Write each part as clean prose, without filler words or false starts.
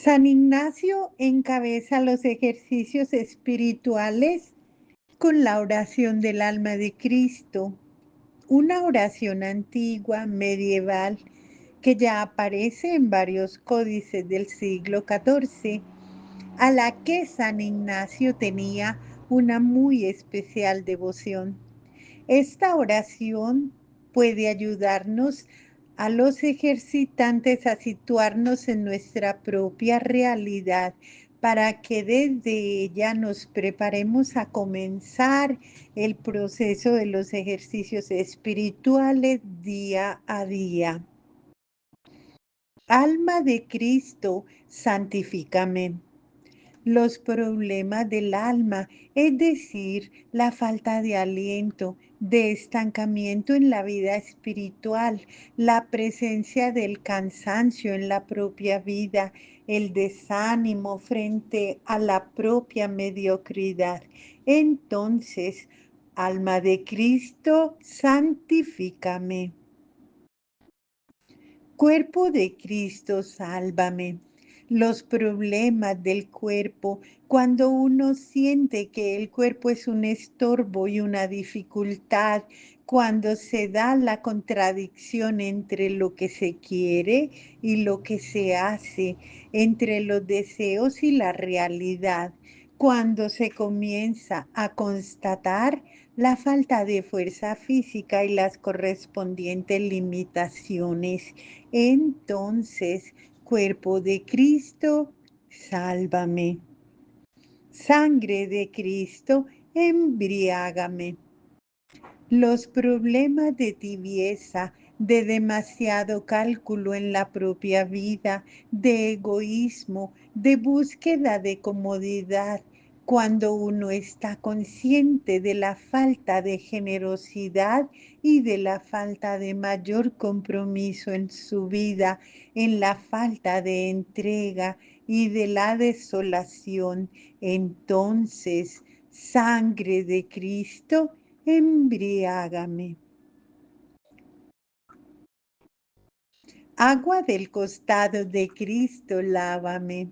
San Ignacio encabeza los ejercicios espirituales con la oración del alma de Cristo, una oración antigua, medieval, que ya aparece en varios códices del siglo XIV, a la que San Ignacio tenía una muy especial devoción. Esta oración puede ayudarnos a los ejercitantes a situarnos en nuestra propia realidad para que desde ella nos preparemos a comenzar el proceso de los ejercicios espirituales día a día. Alma de Cristo, santifícame. Los problemas del alma, es decir, la falta de aliento, de estancamiento en la vida espiritual, la presencia del cansancio en la propia vida, el desánimo frente a la propia mediocridad. Entonces, alma de Cristo, santifícame. Cuerpo de Cristo, sálvame. Los problemas del cuerpo, cuando uno siente que el cuerpo es un estorbo y una dificultad, cuando se da la contradicción entre lo que se quiere y lo que se hace, entre los deseos y la realidad, cuando se comienza a constatar la falta de fuerza física y las correspondientes limitaciones. Entonces, cuerpo de Cristo, sálvame. Sangre de Cristo, embriágame. Los problemas de tibieza, de demasiado cálculo en la propia vida, de egoísmo, de búsqueda de comodidad, cuando uno está consciente de la falta de generosidad y de la falta de mayor compromiso en su vida, en la falta de entrega y de la desolación, entonces, sangre de Cristo, embriágame. Agua del costado de Cristo, lávame.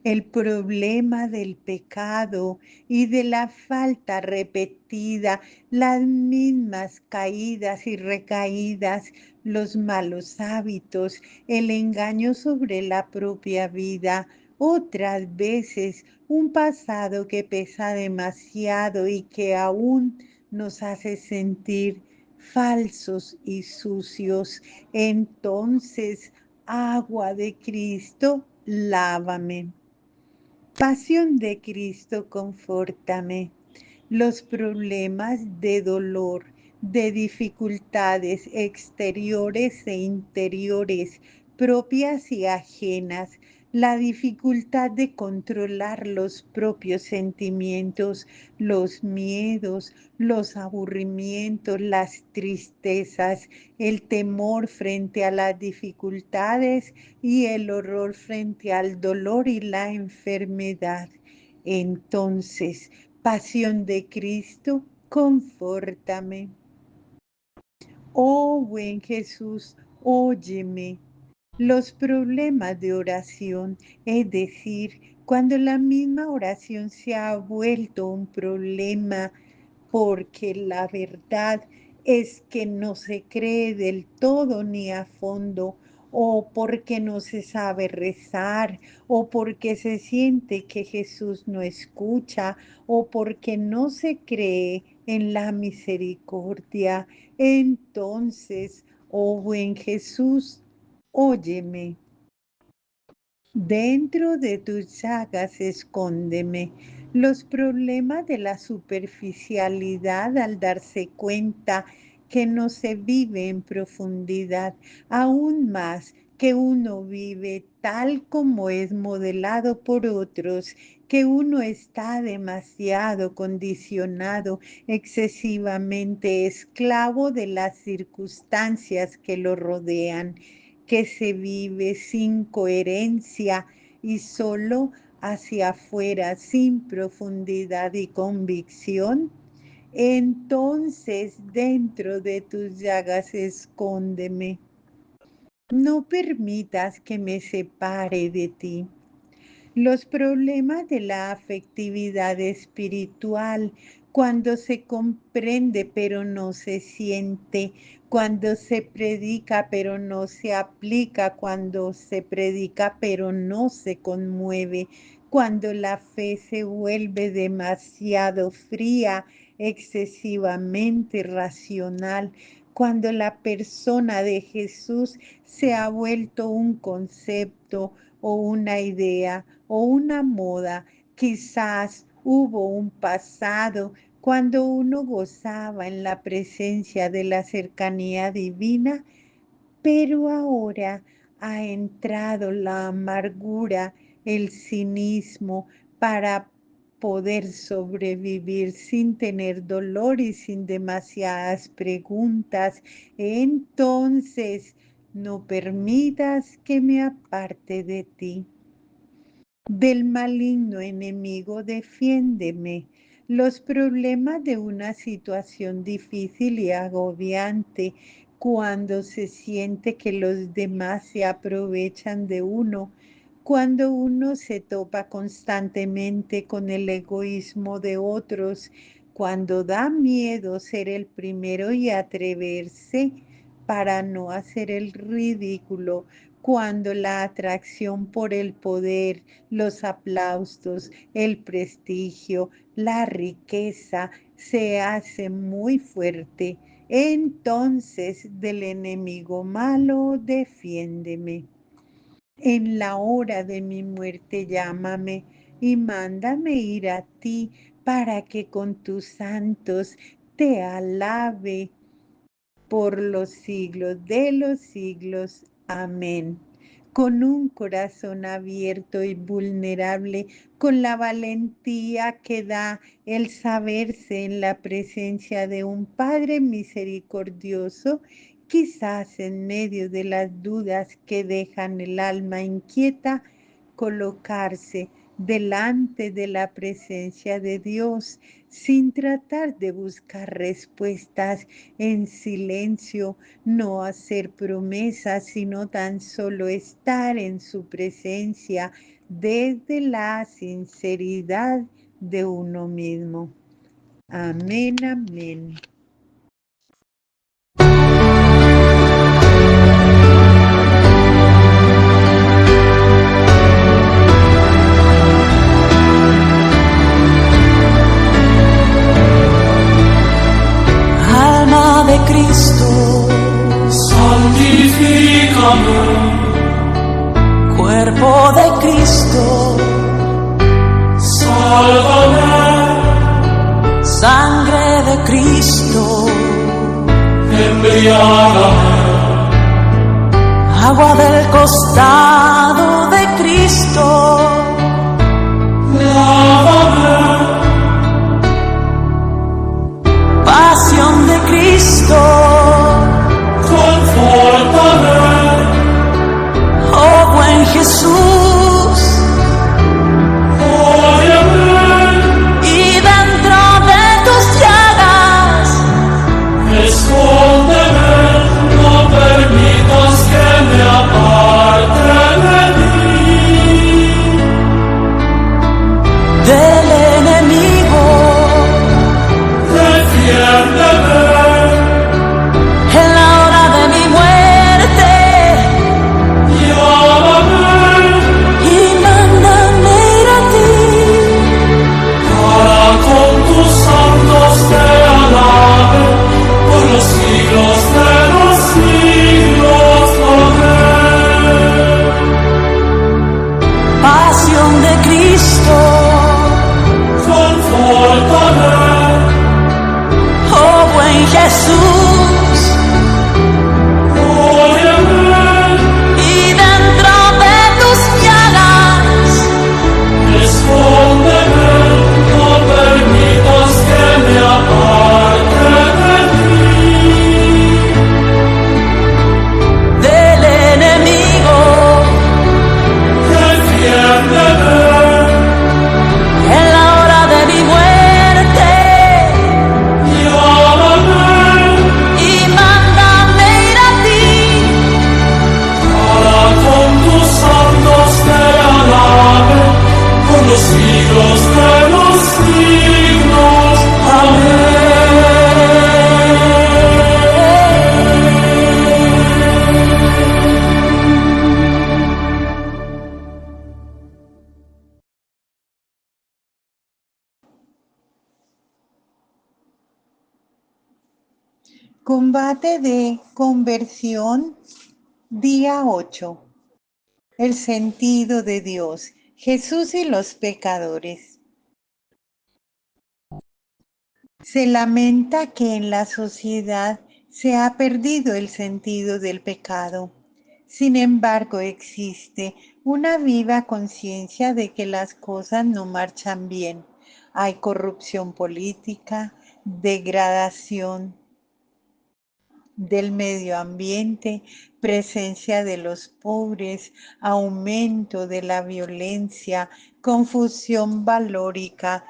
El problema del pecado y de la falta repetida, las mismas caídas y recaídas, los malos hábitos, el engaño sobre la propia vida, otras veces un pasado que pesa demasiado y que aún nos hace sentir falsos y sucios. Entonces, agua de Cristo, lávame. Pasión de Cristo, confórtame. Los problemas de dolor, de dificultades exteriores e interiores, propias y ajenas, la dificultad de controlar los propios sentimientos, los miedos, los aburrimientos, las tristezas, el temor frente a las dificultades y el horror frente al dolor y la enfermedad. Entonces, pasión de Cristo, confórtame. Oh buen Jesús, óyeme. Los problemas de oración, es decir, cuando la misma oración se ha vuelto un problema porque la verdad es que no se cree del todo ni a fondo, o porque no se sabe rezar, o porque se siente que Jesús no escucha, o porque no se cree en la misericordia. Entonces, oh buen Jesús, óyeme. Dentro de tus llagas escóndeme. Los problemas de la superficialidad al darse cuenta que no se vive en profundidad, aún más que uno vive tal como es modelado por otros, que uno está demasiado condicionado, excesivamente esclavo de las circunstancias que lo rodean, que se vive sin coherencia y solo hacia afuera, sin profundidad y convicción, entonces dentro de tus llagas escóndeme. No permitas que me separe de ti. Los problemas de la afectividad espiritual, cuando se comprende pero no se siente, cuando se predica pero no se aplica, cuando se predica pero no se conmueve, cuando la fe se vuelve demasiado fría, excesivamente racional, cuando la persona de Jesús se ha vuelto un concepto o una idea o una moda. Quizás hubo un pasado cuando uno gozaba en la presencia de la cercanía divina, pero ahora ha entrado la amargura, el cinismo para poder sobrevivir sin tener dolor y sin demasiadas preguntas. Entonces, no permitas que me aparte de ti. Del maligno enemigo, defiéndeme. Los problemas de una situación difícil y agobiante, cuando se siente que los demás se aprovechan de uno, cuando uno se topa constantemente con el egoísmo de otros, cuando da miedo ser el primero y atreverse para no hacer el ridículo, cuando la atracción por el poder, los aplausos, el prestigio, la riqueza se hace muy fuerte. Entonces del enemigo malo, defiéndeme. En la hora de mi muerte llámame y mándame ir a ti para que con tus santos te alabe por los siglos de los siglos. Amén. Con un corazón abierto y vulnerable, con la valentía que da el saberse en la presencia de un Padre misericordioso, quizás en medio de las dudas que dejan el alma inquieta, colocarse delante de la presencia de Dios sin tratar de buscar respuestas en silencio, no hacer promesas, sino tan solo estar en su presencia desde la sinceridad de uno mismo. Amén, amén. Alma de Cristo, santifícame. cuerpo de Cristo, Sálvame. sangre de Cristo, Embriágame. agua del costado de Cristo, Lávame. pasión de Cristo, Confórtame. oh buen Jesús, Óyeme. y dentro de tus llagas, Escóndeme. No permitas que me aparte de ti. del enemigo, Defiéndeme. en la hora de mi muerte, Llámame. Combate de conversión, día 8. El sentido de Dios. Jesús y los pecadores. Se lamenta que en la sociedad se ha perdido el sentido del pecado. Sin embargo, existe una viva conciencia de que las cosas no marchan bien. Hay corrupción política, degradación del medio ambiente, presencia de los pobres, aumento de la violencia, confusión valórica,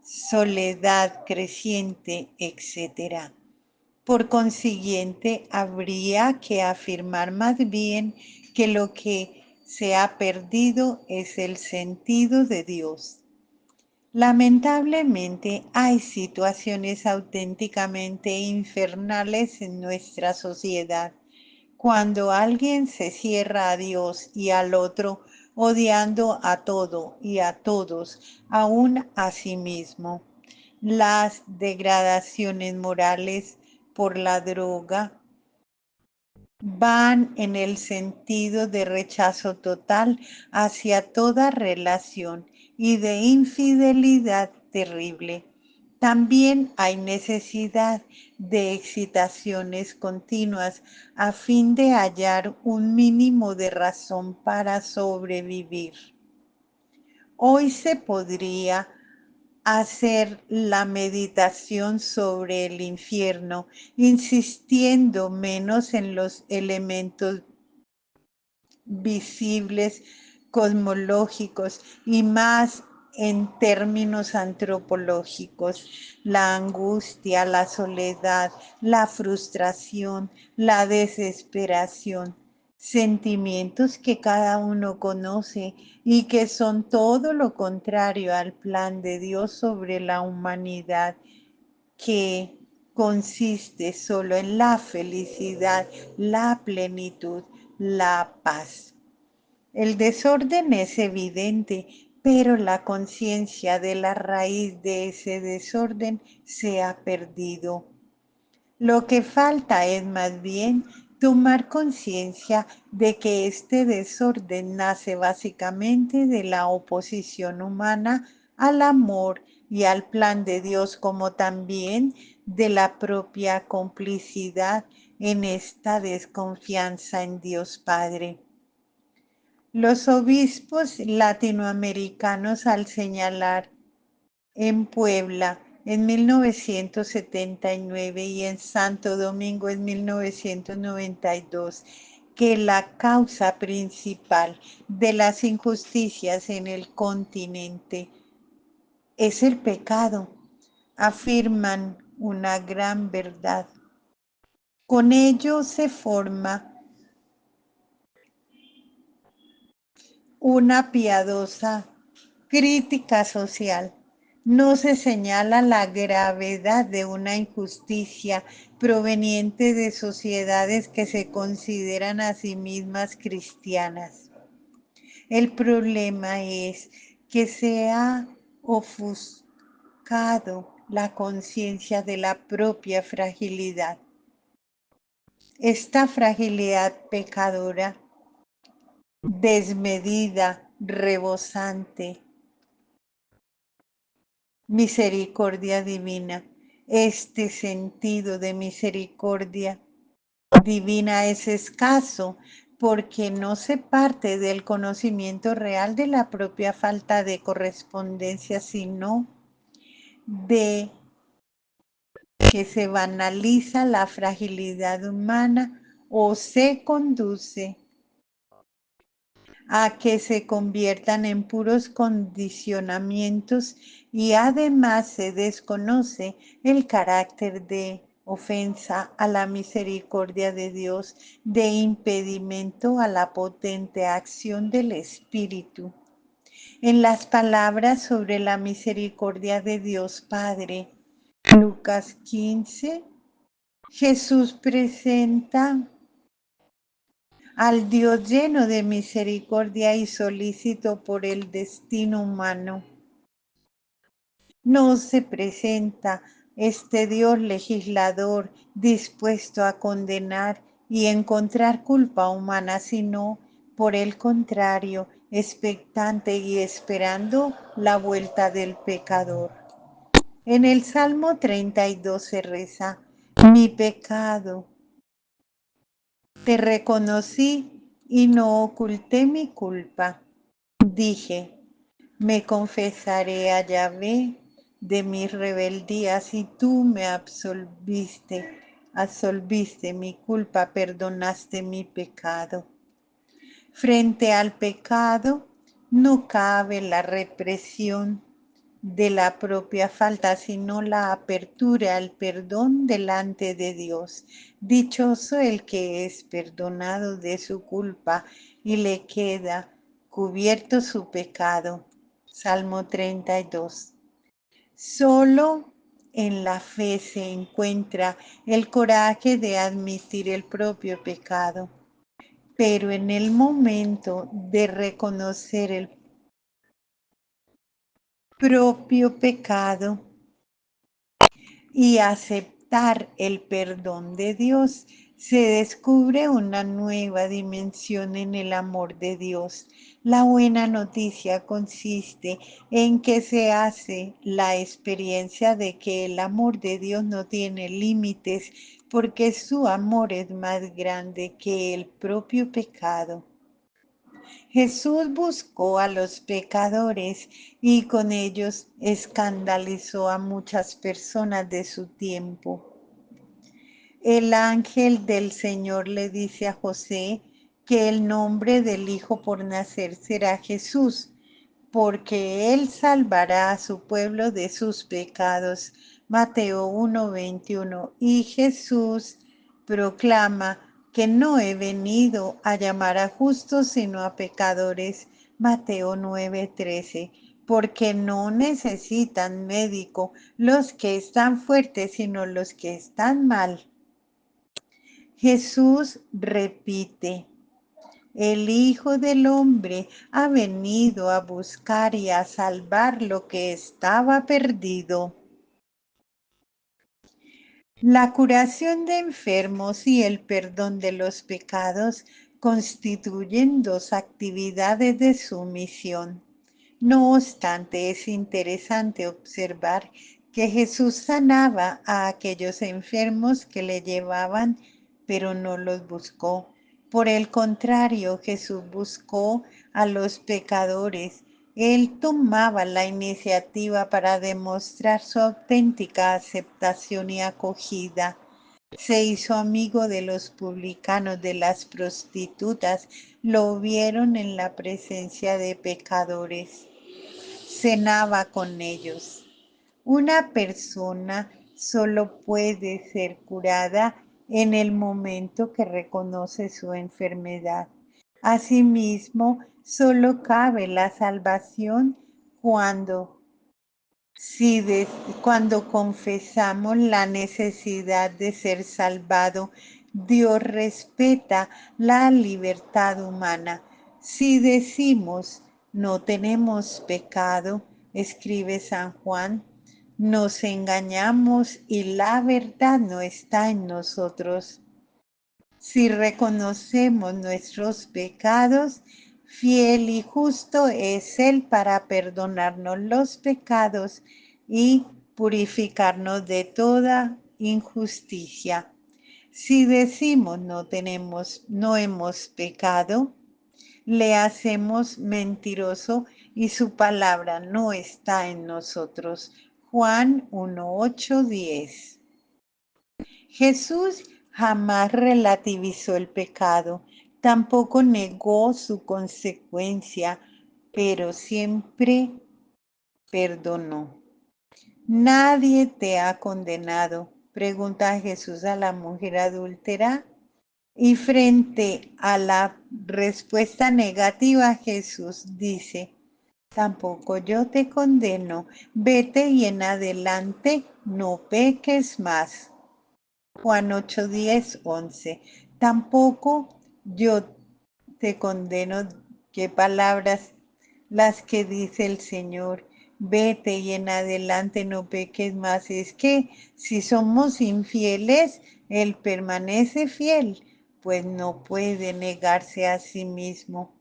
soledad creciente, etc. Por consiguiente, habría que afirmar más bien que lo que se ha perdido es el sentido de Dios. Lamentablemente, hay situaciones auténticamente infernales en nuestra sociedad. Cuando alguien se cierra a Dios y al otro, odiando a todo y a todos, aún a sí mismo. Las degradaciones morales por la droga van en el sentido de rechazo total hacia toda relación y de infidelidad terrible. También hay necesidad de excitaciones continuas a fin de hallar un mínimo de razón para sobrevivir. Hoy se podría hacer la meditación sobre el infierno, insistiendo menos en los elementos visibles, cosmológicos y más en términos antropológicos, la angustia, la soledad, la frustración, la desesperación, sentimientos que cada uno conoce y que son todo lo contrario al plan de Dios sobre la humanidad, que consiste solo en la felicidad, la plenitud, la paz. El desorden es evidente, pero la conciencia de la raíz de ese desorden se ha perdido. Lo que falta es más bien tomar conciencia de que este desorden nace básicamente de la oposición humana al amor y al plan de Dios, como también de la propia complicidad en esta desconfianza en Dios Padre. Los obispos latinoamericanos, al señalar en Puebla en 1979 y en Santo Domingo en 1992, que la causa principal de las injusticias en el continente es el pecado, afirman una gran verdad. Con ello se forma una piadosa crítica social. No se señala la gravedad de una injusticia proveniente de sociedades que se consideran a sí mismas cristianas. El problema es que se ha ofuscado la conciencia de la propia fragilidad. Esta fragilidad pecadora, desmedida, rebosante, misericordia divina. Este sentido de misericordia divina es escaso porque no se parte del conocimiento real de la propia falta de correspondencia, sino de que se banaliza la fragilidad humana o se conduce a que se conviertan en puros condicionamientos y además se desconoce el carácter de ofensa a la misericordia de Dios, de impedimento a la potente acción del Espíritu. En las palabras sobre la misericordia de Dios Padre, Lucas 15, Jesús presenta al Dios lleno de misericordia y solícito por el destino humano. No se presenta este Dios legislador dispuesto a condenar y encontrar culpa humana, sino, por el contrario, expectante y esperando la vuelta del pecador. En el Salmo 32 se reza: mi pecado, te reconocí y no oculté mi culpa. Dije, me confesaré a Yahvé de mis rebeldías y tú me absolviste mi culpa, perdonaste mi pecado. Frente al pecado no cabe la represión de la propia falta, sino la apertura al perdón delante de Dios. Dichoso el que es perdonado de su culpa y le queda cubierto su pecado. Salmo 32. Solo en la fe se encuentra el coraje de admitir el propio pecado, pero en el momento de reconocer el propio pecado y aceptar el perdón de Dios, se descubre una nueva dimensión en el amor de Dios. La buena noticia consiste en que se hace la experiencia de que el amor de Dios no tiene límites, porque su amor es más grande que el propio pecado. Jesús buscó a los pecadores y con ellos escandalizó a muchas personas de su tiempo. El ángel del Señor le dice a José que el nombre del hijo por nacer será Jesús, porque él salvará a su pueblo de sus pecados. Mateo 1:21. Y Jesús proclama que no he venido a llamar a justos sino a pecadores. Mateo 9:13. Porque no necesitan médico los que están fuertes, sino los que están mal. Jesús repite: el Hijo del Hombre ha venido a buscar y a salvar lo que estaba perdido. La curación de enfermos y el perdón de los pecados constituyen dos actividades de su misión. No obstante, es interesante observar que Jesús sanaba a aquellos enfermos que le llevaban, pero no los buscó. Por el contrario, Jesús buscó a los pecadores. Él tomaba la iniciativa para demostrar su auténtica aceptación y acogida. Se hizo amigo de los publicanos, de las prostitutas, lo vieron en la presencia de pecadores. Cenaba con ellos. Una persona solo puede ser curada en el momento que reconoce su enfermedad. Asimismo, solo cabe la salvación cuando cuando confesamos la necesidad de ser salvado. Dios respeta la libertad humana. Si decimos no tenemos pecado, escribe San Juan, nos engañamos y la verdad no está en nosotros. Si reconocemos nuestros pecados, fiel y justo es Él para perdonarnos los pecados y purificarnos de toda injusticia. Si decimos no hemos pecado, le hacemos mentiroso y su palabra no está en nosotros. Juan 1:8-10. Jesús jamás relativizó el pecado, tampoco negó su consecuencia, pero siempre perdonó. ¿Nadie te ha condenado?, pregunta Jesús a la mujer adúltera. Y frente a la respuesta negativa, Jesús dice: tampoco yo te condeno, vete y en adelante no peques más. Juan 8:10-11. Tampoco yo te condeno. ¿Qué palabras las que dice el Señor? vete y en adelante no peques más. Es que si somos infieles, Él permanece fiel, pues no puede negarse a sí mismo.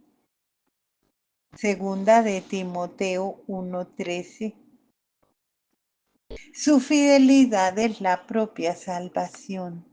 Segunda de Timoteo 1:13. Su fidelidad es la propia salvación.